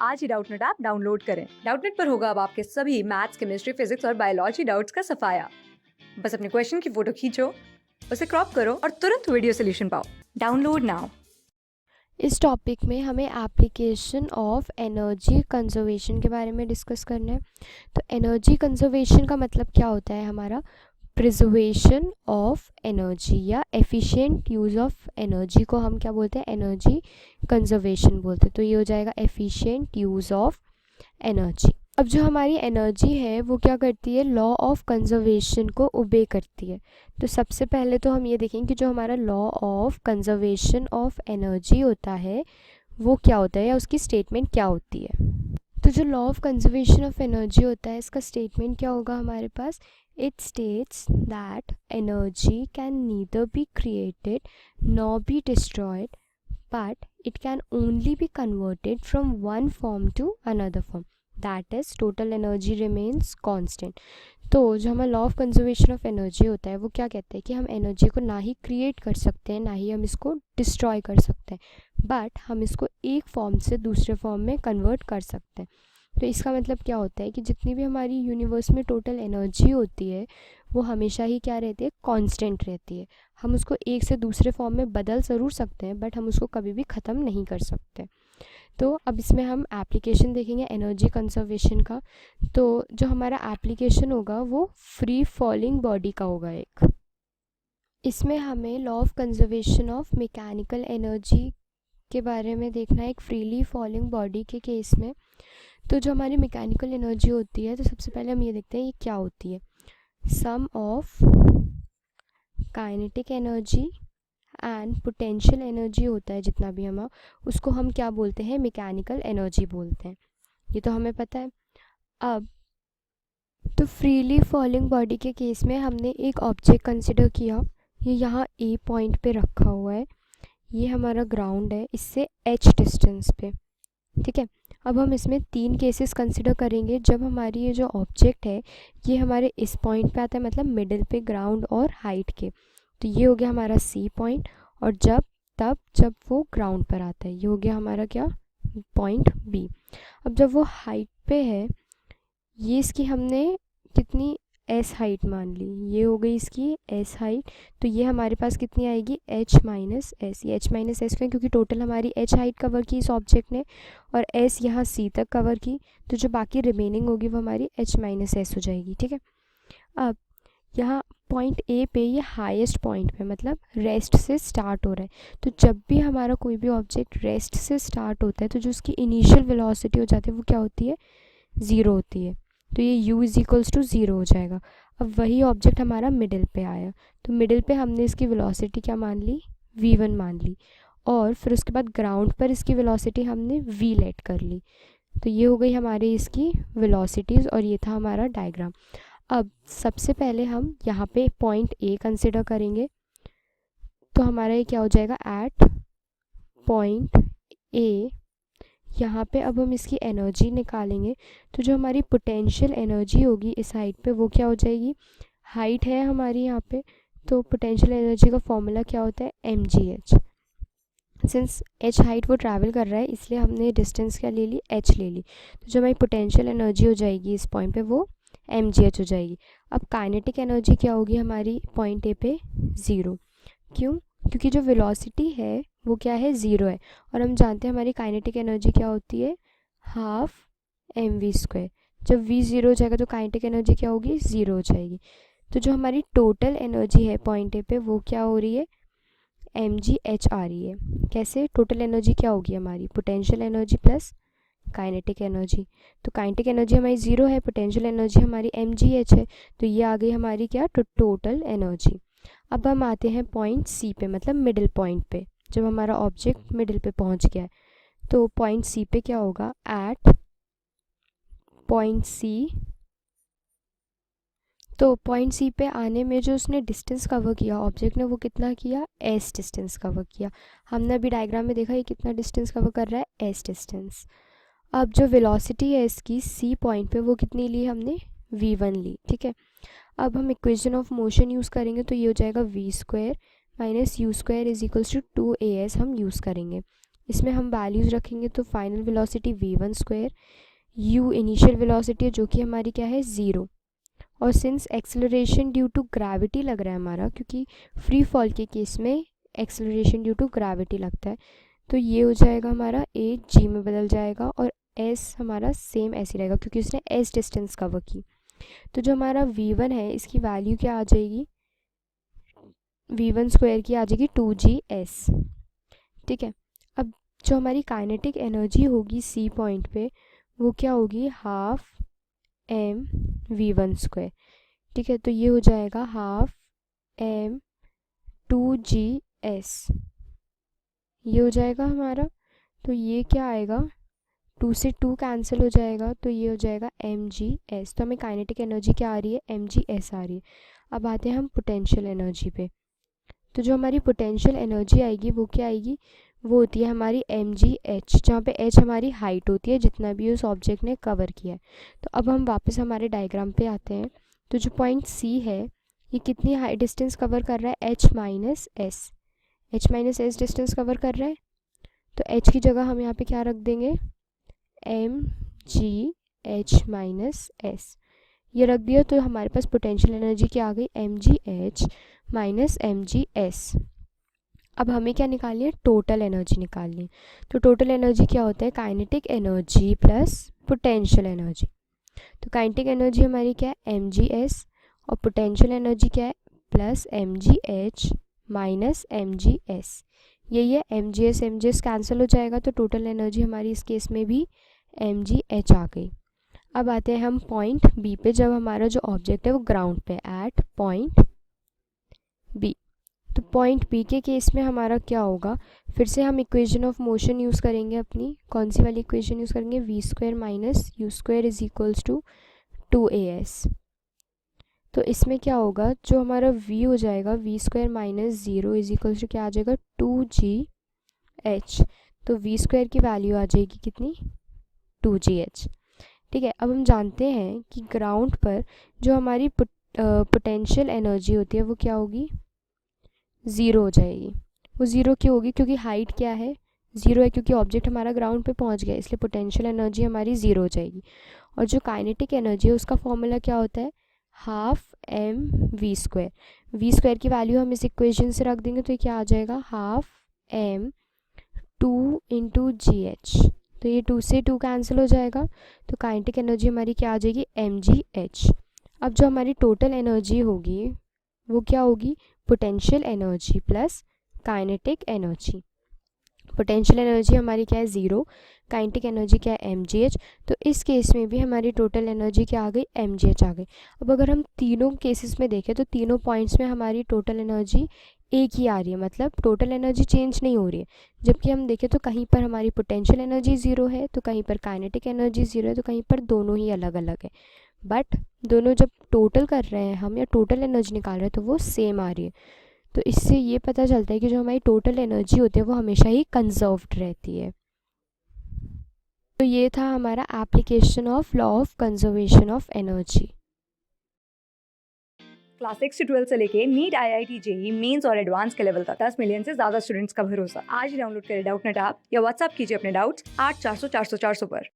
आज ही Doubtnut app download करें। Doubtnut पर होगा अब आपके सभी मैथ्स, केमिस्ट्री, फिजिक्स और बायोलॉजी डाउट्स का सफाया। बस अपने क्वेश्चन की फोटो खींचो, उसे क्रॉप करो और तुरंत वीडियो सोल्यूशन पाओ। Download now. इस टॉपिक में हमें एप्लीकेशन ऑफ एनर्जी कंजर्वेशन के बारे में डिस्कस करना है। तो एनर्जी कंजर्वेशन का मतलब क्या होता है हमारा? प्रिजर्वेशन ऑफ एनर्जी या एफिशिएंट यूज़ ऑफ एनर्जी को हम क्या बोलते हैं? एनर्जी कंजर्वेशन बोलते हैं। तो ये हो जाएगा एफिशिएंट यूज़ ऑफ एनर्जी। अब जो हमारी एनर्जी है वो क्या करती है? लॉ ऑफ कंजर्वेशन को ओबे करती है। तो सबसे पहले तो हम ये देखेंगे कि जो हमारा law of conservation of energy होता है वो क्या होता है या उसकी स्टेटमेंट क्या होती है। तो जो law of conservation of energy होता है इसका स्टेटमेंट क्या होगा हमारे पास? It states that energy can neither be created nor be destroyed but it can only be converted from one form to another form, that is total energy remains constant। तो जो हमारा law of conservation of energy होता है वो क्या कहते हैं कि हम एनर्जी को ना ही क्रिएट कर सकते हैं ना ही हम इसको डिस्ट्रॉय कर सकते हैं, बट हम इसको एक फॉर्म से दूसरे फॉर्म में कन्वर्ट कर सकते हैं। तो इसका मतलब क्या होता है कि जितनी भी हमारी यूनिवर्स में टोटल एनर्जी होती है वो हमेशा ही क्या रहती है? कांस्टेंट रहती है। हम उसको एक से दूसरे फॉर्म में बदल ज़रूर सकते हैं बट हम उसको कभी भी ख़त्म नहीं कर सकते। तो अब इसमें हम एप्लीकेशन देखेंगे एनर्जी कंजर्वेशन का। तो जो हमारा एप्लीकेशन होगा वो फ्री फॉलिंग बॉडी का होगा एक। इसमें हमें law of conservation of mechanical energy के बारे में देखना है एक फ्रीली फॉलिंग बॉडी के केस में। तो जो हमारी मैकेनिकल एनर्जी होती है तो सबसे पहले हम ये देखते हैं ये क्या होती है। Sum of kinetic energy and potential energy होता है जितना भी हम उसको हम क्या बोलते हैं? मैकेनिकल एनर्जी बोलते हैं। ये तो हमें पता है। अब तो फ्रीली फॉलिंग बॉडी के केस में हमने एक ऑब्जेक्ट कंसिडर किया, ये यहाँ ए पॉइंट पे रखा हुआ है, ये हमारा ग्राउंड है इससे h डिस्टेंस पे, ठीक है। अब हम इसमें 3 केसेस कंसिडर करेंगे जब हमारी ये जो ऑब्जेक्ट है ये हमारे इस पॉइंट पे आता है, मतलब मिडिल पे ग्राउंड और हाइट के। तो ये हो गया हमारा सी पॉइंट, और जब वो ग्राउंड पर आता है ये हो गया हमारा क्या? Point B. अब जब वो हाइट पे है ये इसकी हमने कितनी एस हाइट मान ली, ये हो गई इसकी एस हाइट। तो ये हमारे पास कितनी आएगी? H minus S. ये एच माइनस एस क्यों? क्योंकि टोटल हमारी एच हाइट कवर की इस ऑब्जेक्ट ने और एस यहाँ सी तक कवर की, तो जो बाकी रिमेनिंग होगी वो हमारी एच माइनस एस हो जाएगी, ठीक है। अब यहाँ पॉइंट ए पे ये हाईएस्ट पॉइंट पे मतलब रेस्ट से स्टार्ट हो रहा है। तो जब भी हमारा कोई भी ऑब्जेक्ट रेस्ट से स्टार्ट होता है तो जो उसकी इनिशियल वेलोसिटी हो जाती है वो क्या होती है? ज़ीरो होती है। तो ये u is equals to zero हो जाएगा। अब वही ऑब्जेक्ट हमारा मिडिल पे आया, तो मिडिल पे हमने इसकी वेलोसिटी क्या मान ली? v1 मान ली, और फिर उसके बाद ग्राउंड पर इसकी वेलोसिटी हमने v लेट कर ली। तो ये हो गई हमारी इसकी वेलोसिटीज़ और ये था हमारा डायग्राम। अब सबसे पहले हम यहाँ पे पॉइंट ए कंसिडर करेंगे। तो हमारा ये क्या हो जाएगा? एट पॉइंट ए, यहाँ पे अब हम इसकी एनर्जी निकालेंगे। तो जो हमारी पोटेंशियल एनर्जी होगी इस हाइट पे वो क्या हो जाएगी? हाइट है हमारी यहाँ पे, तो पोटेंशियल एनर्जी का फॉर्मूला क्या होता है? mgh। सिंस h हाइट वो ट्रैवल कर रहा है इसलिए हमने डिस्टेंस क्या ले ली? h ले ली। तो जो हमारी पोटेंशियल एनर्जी हो जाएगी इस पॉइंट पे वो mgh हो जाएगी। अब काइनेटिक एनर्जी क्या होगी हमारी पॉइंट ए पे? ज़ीरो। क्यों? क्योंकि जो वेलोसिटी है वो क्या है? ज़ीरो है, और हम जानते हैं हमारी काइनेटिक एनर्जी क्या होती है? Half mv²। जब v ज़ीरो हो जाएगा तो काइनेटिक एनर्जी क्या होगी? ज़ीरो हो जाएगी। तो जो हमारी टोटल एनर्जी है पॉइंट ए पे वो क्या हो रही है? mgh आ रही है। कैसे? टोटल एनर्जी क्या होगी हमारी? Potential energy plus kinetic energy. तो काइनेटिक एनर्जी हमारी ज़ीरो है, पोटेंशियल एनर्जी हमारी mgh है, तो ये आ गई हमारी क्या? Total energy. अब हम आते हैं पॉइंट सी पे, मतलब मिडिल पॉइंट पे। जब हमारा ऑब्जेक्ट मिडिल पे पहुंच गया है तो पॉइंट सी पे क्या होगा? एट पॉइंट सी, तो पॉइंट सी पे आने में जो उसने डिस्टेंस कवर किया ऑब्जेक्ट ने वो कितना किया? एस डिस्टेंस कवर किया। हमने अभी डायग्राम में देखा ये कितना डिस्टेंस कवर कर रहा है? S distance. अब जो वेलोसिटी है इसकी सी पॉइंट पे वो कितनी ली हमने? v1 ली, ठीक है। अब हम इक्वेशन ऑफ मोशन यूज़ करेंगे तो ये हो जाएगा v² minus u² is equals to 2as हम यूज़ करेंगे। इसमें हम वैल्यूज़ रखेंगे तो final velocity v1 square, u initial velocity है जो कि हमारी क्या है 0, और since acceleration due to gravity लग रहा है हमारा, क्योंकि फ्री फॉल के केस में एक्सेलरेशन ड्यू टू ग्रेविटी लगता है, तो ये हो जाएगा हमारा a g में बदल जाएगा और s हमारा सेम ऐसे रहेगा क्योंकि उसने s डिस्टेंस कवर की। तो जो हमारा v1 है इसकी वैल्यू क्या आ जाएगी, v1 स्क्वायर की आ जाएगी 2gs। ठीक है, अब जो हमारी काइनेटिक एनर्जी होगी c पॉइंट पे वो क्या होगी, हाफ m v1 स्क्वायर। ठीक है, तो ये हो जाएगा हाफ m 2gs, ये हो जाएगा हमारा। तो ये क्या आएगा, 2 से 2 कैंसिल हो जाएगा, तो ये हो जाएगा mgs। तो हमें काइनेटिक एनर्जी क्या आ रही है, mgs आ रही है। अब आते हैं हम पोटेंशियल एनर्जी पे। तो जो हमारी पोटेंशियल एनर्जी आएगी वो क्या आएगी, वो होती है हमारी mgh, जहाँ पे h हमारी हाइट होती है जितना भी उस ऑब्जेक्ट ने कवर किया है। तो अब हम वापस हमारे डायग्राम पे आते हैं। तो जो पॉइंट C है ये कितनी हाई डिस्टेंस कवर कर रहा है, h minus s distance cover कर रहा है। तो h की जगह हम यहाँ पे क्या रख देंगे, mgh माइनस s, ये रख दिया। तो हमारे पास पोटेंशियल एनर्जी क्या आ गई, mgh माइनस mgs। अब हमें क्या निकालनी है, टोटल एनर्जी निकालनी है। तो टोटल एनर्जी क्या होता है, kinetic energy plus potential energy. तो काइनेटिक एनर्जी हमारी क्या है mgs, और पोटेंशियल एनर्जी क्या है प्लस mgh माइनस mgs। यही है mgs कैंसिल हो जाएगा, तो टोटल एनर्जी हमारी इस केस में भी mgh आ गई। अब आते हैं हम पॉइंट B पे, जब हमारा जो ऑब्जेक्ट है वो ग्राउंड पे, एट पॉइंट B। तो पॉइंट B के केस में हमारा क्या होगा, फिर से हम इक्वेशन ऑफ मोशन यूज़ करेंगे अपनी, कौन सी वाली इक्वेशन यूज़ करेंगे, v square minus u square is equals to 2as। तो इसमें क्या होगा, जो हमारा v हो जाएगा v square minus 0 is equals to क्या आ जाएगा 2gh। तो v स्क्वायर की वैल्यू आ जाएगी कितनी, 2gh। ठीक है, अब हम जानते हैं कि ग्राउंड पर जो हमारी पोटेंशियल एनर्जी होती है वो क्या होगी, 0 हो जाएगी। वो 0 क्यों होगी, क्योंकि हाइट क्या है 0 है, क्योंकि ऑब्जेक्ट हमारा ग्राउंड पे पहुंच गया, इसलिए पोटेंशियल एनर्जी हमारी 0 हो जाएगी। और जो काइनेटिक एनर्जी है उसका फॉर्मूला क्या होता है, हाफ m v स्क्वायर की वैल्यू हम इस इक्वेशन से रख देंगे, तो ये क्या आ जाएगा, हाफ m 2 इंटू जी एच। तो ये 2 से 2 कैंसिल हो जाएगा, तो काइनेटिक एनर्जी हमारी क्या आ जाएगी, mgh। अब जो हमारी टोटल एनर्जी होगी वो क्या होगी, potential energy plus kinetic energy. Potential energy हमारी क्या है 0, काइनेटिक एनर्जी क्या है mgh। तो इस केस में भी हमारी टोटल एनर्जी क्या आ गई, mgh आ गई। अब अगर हम तीनों केसेस में देखें तो तीनों पॉइंट्स में हमारी टोटल एनर्जी एक ही आ रही है, मतलब टोटल एनर्जी चेंज नहीं हो रही है। जबकि हम देखें तो कहीं पर हमारी पोटेंशियल एनर्जी 0 है, तो कहीं पर काइनेटिक एनर्जी 0 है, तो कहीं पर दोनों ही अलग अलग है। बट दोनों जब टोटल कर रहे हैं हम या टोटल एनर्जी निकाल रहे हैं तो वो सेम आ रही है। तो इससे ये पता चलता है कि जो हमारी टोटल एनर्जी होती है वो हमेशा ही कंजर्व्ड रहती है। तो ये था हमारा application of law of conservation of energy. Class 6 से 12 से लेके नीट IIT JEE मेंस और एडवांस के लेवल तक 10 मिलियन से ज्यादा स्टूडेंट्स का भरोसा। आज ही डाउनलोड करें डाउटनेट ऐप या व्हाट्सएप कीजिए अपने डाउट्स 8400 400 400 पर।